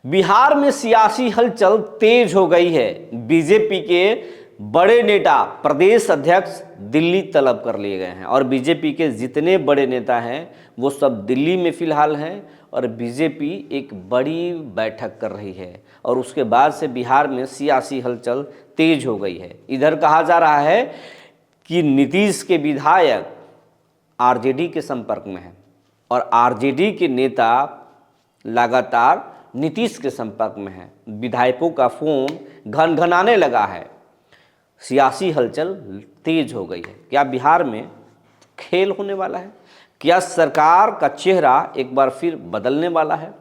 बिहार में सियासी हलचल तेज हो गई है। बीजेपी के बड़े नेता प्रदेश अध्यक्ष दिल्ली तलब कर लिए गए हैं और बीजेपी के जितने बड़े नेता हैं वो सब दिल्ली में फिलहाल हैं और बीजेपी एक बड़ी बैठक कर रही है और उसके बाद से बिहार में सियासी हलचल तेज हो गई है। इधर कहा जा रहा है कि नीतीश के विधायक आरजेडी के संपर्क में हैं और आरजेडी के नेता लगातार नीतीश के संपर्क में हैं। विधायकों का फोन घनघनाने लगा है। सियासी हलचल तेज हो गई है। क्या बिहार में खेल होने वाला है? क्या सरकार का चेहरा एक बार फिर बदलने वाला है?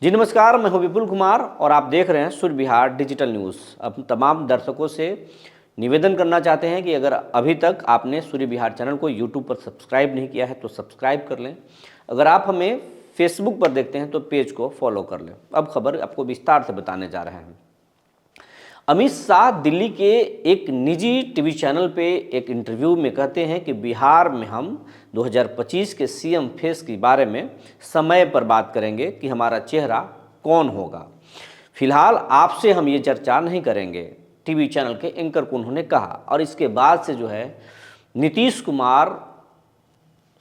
जी नमस्कार, मैं हूं विपुल कुमार और आप देख रहे हैं सूर्य बिहार डिजिटल न्यूज़। अब तमाम दर्शकों से निवेदन करना चाहते हैं कि अगर अभी तक आपने सूर्य बिहार चैनल को यूट्यूब पर सब्सक्राइब नहीं किया है तो सब्सक्राइब कर लें। अगर आप हमें फेसबुक पर देखते हैं तो पेज को फॉलो कर लें। अब खबर आपको विस्तार से बताने जा रहे हैं। अमित शाह दिल्ली के एक निजी टीवी चैनल पे एक इंटरव्यू में कहते हैं कि बिहार में हम 2025 के सीएम फेस के बारे में समय पर बात करेंगे कि हमारा चेहरा कौन होगा। फिलहाल आपसे हम ये चर्चा नहीं करेंगे, टीवी चैनल के एंकर को उन्होंने कहा। और इसके बाद से जो है नीतीश कुमार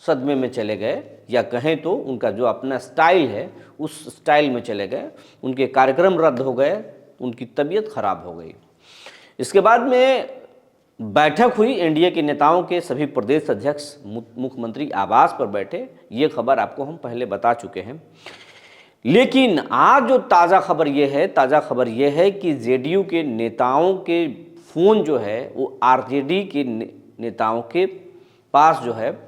सदमे में चले गए, या कहें तो उनका जो अपना स्टाइल है उस स्टाइल में चले गए। उनके कार्यक्रम रद्द हो गए, उनकी तबीयत खराब हो गई। इसके बाद में बैठक हुई एनडीए के नेताओं के, सभी प्रदेश अध्यक्ष मुख्यमंत्री आवास पर बैठे। ये खबर आपको हम पहले बता चुके हैं। लेकिन आज जो ताज़ा खबर ये है कि जेडीयू के नेताओं के फ़ोन जो है वो आरजेडी के नेताओं के पास जो है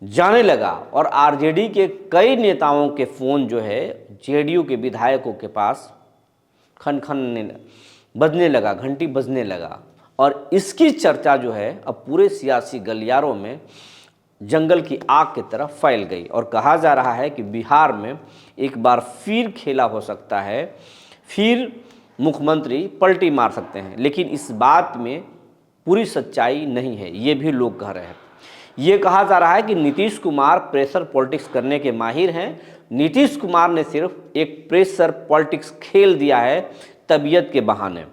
जाने लगा और आरजेडी के कई नेताओं के फ़ोन जो है जेडीयू के विधायकों के पास खन बजने लगा, घंटी बजने लगा। और इसकी चर्चा जो है अब पूरे सियासी गलियारों में जंगल की आग की तरह फैल गई और कहा जा रहा है कि बिहार में एक बार फिर खेला हो सकता है, फिर मुख्यमंत्री पलटी मार सकते हैं। लेकिन इस बात में पूरी सच्चाई नहीं है, ये भी लोग कह रहे हैं। ये कहा जा रहा है कि नीतीश कुमार प्रेशर पॉलिटिक्स करने के माहिर हैं। नीतीश कुमार ने सिर्फ एक प्रेशर पॉलिटिक्स खेल दिया है तबीयत के बहाने।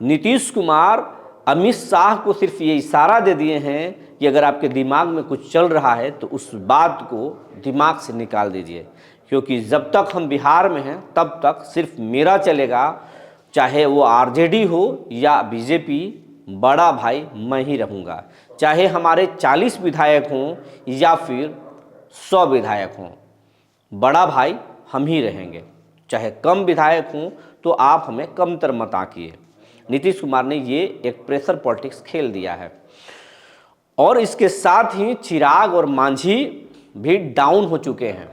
नीतीश कुमार अमित शाह को सिर्फ ये इशारा दे दिए हैं कि अगर आपके दिमाग में कुछ चल रहा है तो उस बात को दिमाग से निकाल दीजिए, क्योंकि जब तक हम बिहार में हैं तब तक सिर्फ मेरा चलेगा, चाहे वो आरजेडी हो या बीजेपी, बड़ा भाई मैं ही रहूँगा। चाहे हमारे 40 विधायक हों या फिर 100 विधायक हों, बड़ा भाई हम ही रहेंगे। चाहे कम विधायक हों तो आप हमें कमतर मत आंकिए। नीतीश कुमार ने ये एक प्रेशर पॉलिटिक्स खेल दिया है। और इसके साथ ही चिराग और मांझी भी डाउन हो चुके हैं,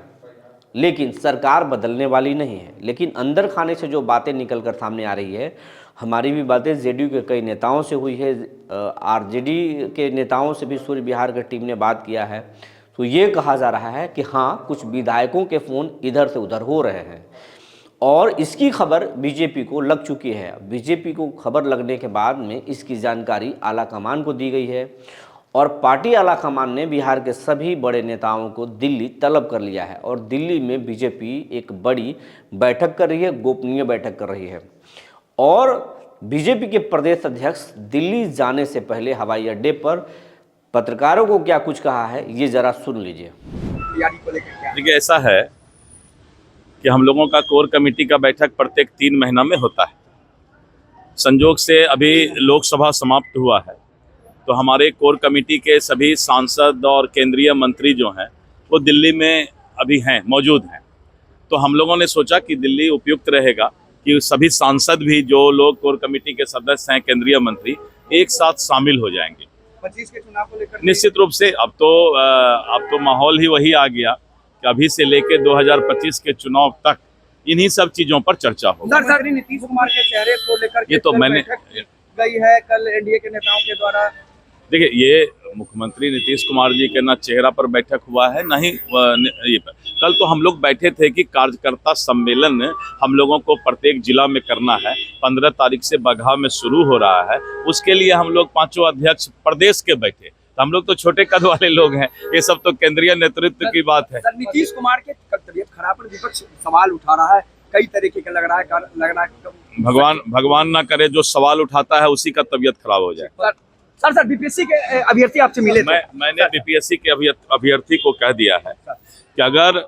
लेकिन सरकार बदलने वाली नहीं है। लेकिन अंदर खाने से जो बातें निकल कर सामने आ रही है, हमारी भी बातें जेडीयू के कई नेताओं से हुई है, आरजेडी के नेताओं से भी सूर्य बिहार की टीम ने बात किया है, तो ये कहा जा रहा है कि हाँ, कुछ विधायकों के फ़ोन इधर से उधर हो रहे हैं और इसकी खबर बीजेपी को लग चुकी है। बीजेपी को खबर लगने के बाद में इसकी जानकारी आला कमान को दी गई है और पार्टी आला कमान ने बिहार के सभी बड़े नेताओं को दिल्ली तलब कर लिया है और दिल्ली में बीजेपी एक बड़ी बैठक कर रही है, गोपनीय बैठक कर रही है। और बीजेपी के प्रदेश अध्यक्ष दिल्ली जाने से पहले हवाई अड्डे पर पत्रकारों को क्या कुछ कहा है, ये जरा सुन लीजिए। देखिए, ऐसा है कि हम लोगों का कोर कमेटी का बैठक प्रत्येक 3 महीना में होता है। संजोग से अभी लोकसभा समाप्त हुआ है, तो हमारे कोर कमेटी के सभी सांसद और केंद्रीय मंत्री जो हैं वो दिल्ली में अभी हैं, मौजूद हैं। तो हम लोगों ने सोचा कि दिल्ली उपयुक्त रहेगा कि सभी सांसद भी, जो लोग कोर कमेटी के सदस्य हैं, केंद्रीय मंत्री, एक साथ शामिल हो जाएंगे 25 के चुनाव को लेकर। निश्चित रूप से अब तो माहौल ही वही आ गया कि अभी से लेके 2025 के चुनाव तक इन्हीं सब चीजों पर चर्चा होगी। सर, नीतीश कुमार के चेहरे को लेकर ये तो मैंने गई है कल एनडीए के नेताओं के द्वारा। देखिए, ये मुख्यमंत्री नीतीश कुमार जी के ना चेहरा पर बैठक हुआ है, ना ही ये पर। कल तो हम लोग बैठे थे कि कार्यकर्ता सम्मेलन हम लोगों को प्रत्येक जिला में करना है। 15 तारीख से बगहा में शुरू हो रहा है, उसके लिए हम लोग 5 अध्यक्ष प्रदेश के बैठे हम लोग तो छोटे कद वाले लोग हैं, ये सब तो केंद्रीय नेतृत्व की बात है। सर, नीतीश कुमार के तबीयत खराब पर विपक्ष सवाल उठा रहा है, कई तरीके का लग रहा है भगवान ना करे जो सवाल उठाता है उसी का तबीयत खराब हो जाए। सर बीपीएससी के अभ्यर्थी आपसे मिले थे। मैंने बीपीएससी के अभ्यर्थी को कह दिया है कि अगर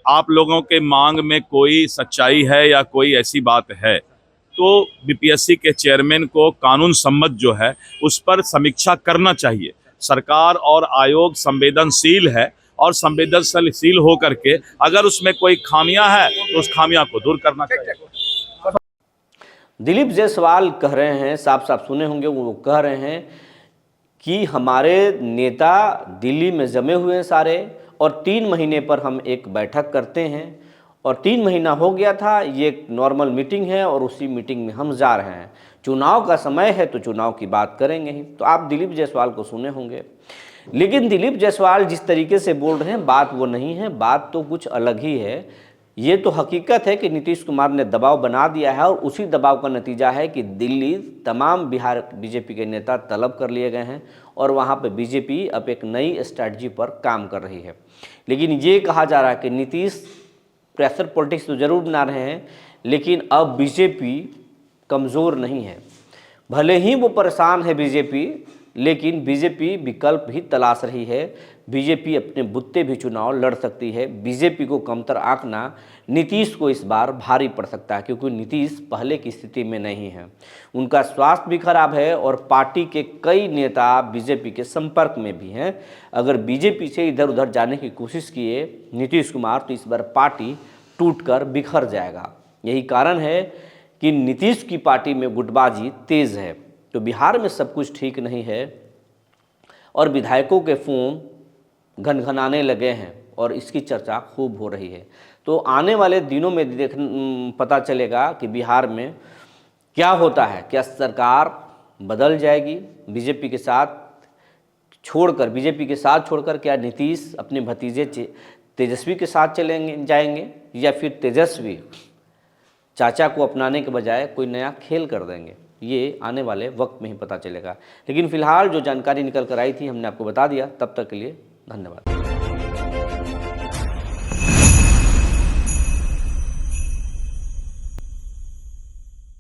आप लोगों के मांग में कोई सच्चाई है या कोई ऐसी बात है तो बीपीएससी के चेयरमैन को कानून सम्मत जो है उस पर समीक्षा करना चाहिए। सरकार और आयोग संवेदनशील है और संवेदनशील हो करके अगर उसमें कोई खामियां है तो उस खामियां को दूर करना चाहिए। दिलीप जायसवाल कह रहे हैं, साफ साफ सुने होंगे, वो कह रहे हैं कि हमारे नेता दिल्ली में जमे हुए हैं सारे, और 3 महीने पर हम एक बैठक करते हैं और 3 महीना हो गया था, ये एक नॉर्मल मीटिंग है और उसी मीटिंग में हम जा रहे हैं। चुनाव का समय है तो चुनाव की बात करेंगे ही। तो आप दिलीप जायसवाल को सुने होंगे, लेकिन दिलीप जायसवाल जिस तरीके से बोल रहे हैं बात वो नहीं है, बात तो कुछ अलग ही है। ये तो हकीकत है कि नीतीश कुमार ने दबाव बना दिया है और उसी दबाव का नतीजा है कि दिल्ली तमाम बिहार बीजेपी के नेता तलब कर लिए गए हैं और वहाँ पे बीजेपी अब एक नई स्ट्रैटेजी पर काम कर रही है। लेकिन ये कहा जा रहा है कि नीतीश प्रेशर पॉलिटिक्स तो जरूर बना रहे हैं, लेकिन अब बीजेपी कमज़ोर नहीं है। भले ही वो परेशान है बीजेपी, लेकिन बीजेपी विकल्प भी तलाश रही है। बीजेपी अपने बुत्ते भी चुनाव लड़ सकती है। बीजेपी को कमतर आंकना नीतीश को इस बार भारी पड़ सकता है, क्योंकि नीतीश पहले की स्थिति में नहीं है। उनका स्वास्थ्य भी खराब है और पार्टी के कई नेता बीजेपी के संपर्क में भी हैं। अगर बीजेपी से इधर उधर जाने की कोशिश किए नीतीश कुमार तो इस बार पार्टी टूटकर बिखर जाएगा। यही कारण है कि नीतीश की पार्टी में गुटबाजी तेज है। तो बिहार में सब कुछ ठीक नहीं है और विधायकों के फोन घनघनाने लगे हैं और इसकी चर्चा खूब हो रही है। तो आने वाले दिनों में पता चलेगा कि बिहार में क्या होता है। क्या सरकार बदल जाएगी बीजेपी के साथ छोड़कर क्या नीतीश अपने भतीजे तेजस्वी के साथ जाएंगे या फिर तेजस्वी चाचा को अपनाने के बजाय कोई नया खेल कर देंगे। ये आने वाले वक्त में ही पता चलेगा। लेकिन फिलहाल जो जानकारी निकल कर आई थी हमने आपको बता दिया। तब तक के लिए धन्यवाद।